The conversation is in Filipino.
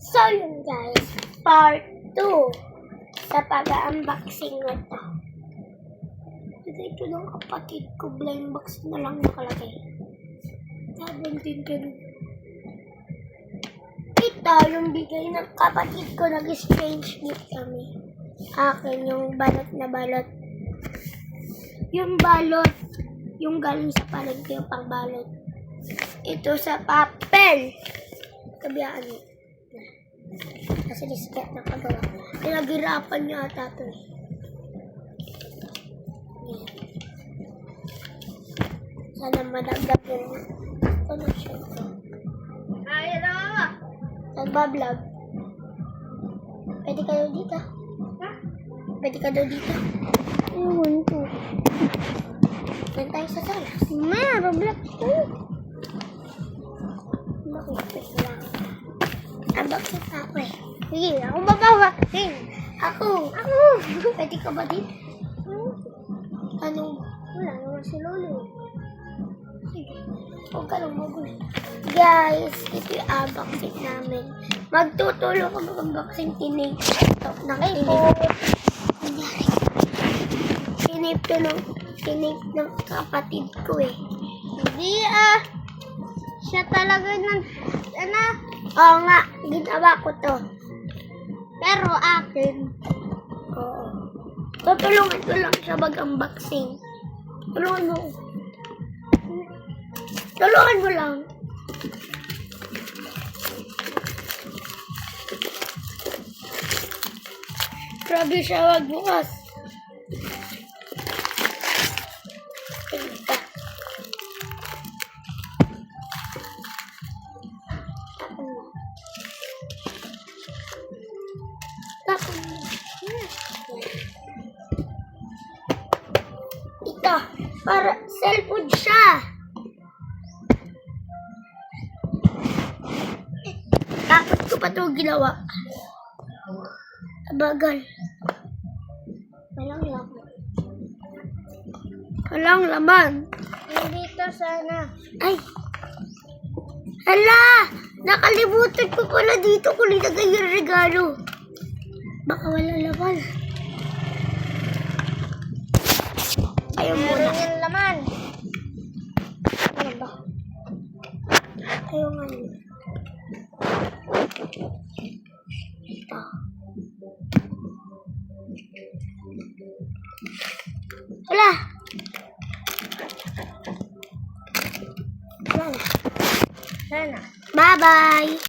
So yun guys, part 2 sa pag-unboxing na to. Ito ng kapatid ko, blind box na lang nakalagay. 17 ka rin. Ito yung bigay ng kapatid ko, nag-exchange gift kami. Akin yung balot na balot. Yung balot, yung galing sa palengke, yung pang balot. Ito sa papel. Kabiyaan mo. Kasi disket na pagawa. Pinaghirapan niya ata ito eh. Sana madagdag yun. Ito na siya ito. Ay, ano? Nagbablog. Pwede ka daw dito. Ha? Pwede ka daw dito. Ewan ko. Doon tayo sa sala. Roblox to. Bakit lang. Unboxing na ako eh. Sige, ako babawa. Ako. Pwede ka ba dito? Anong? Wala naman si Lolo. Sige. Huwag ka lang magulo. Guys, ito yung unboxing namin. Magtutulong ko mag-unboxing tinig. Ito, nangyari. Tinig ng kapatid ko eh. Hindi siya talaga ng, Oo nga, ginawa ko to. pero akin. Oo. Tutulungan ko lang siya mag-unboxing. Tulungan mo. Tulungan mo lang. Grabe siya magbukas. Tingka. Ito, para cellphone siya. Tapos ko pa ito ginawa. Abagal. Walang laman. Dito sana. Ay! Hala! Nakalimutan ko pala dito kung nilagay yung regalo. Baka wala laman. Ayaw muna. Meron yung laman. Ano ba? Ayaw nga yun. Ito. Hala! Wala na. Sana. Bye-bye!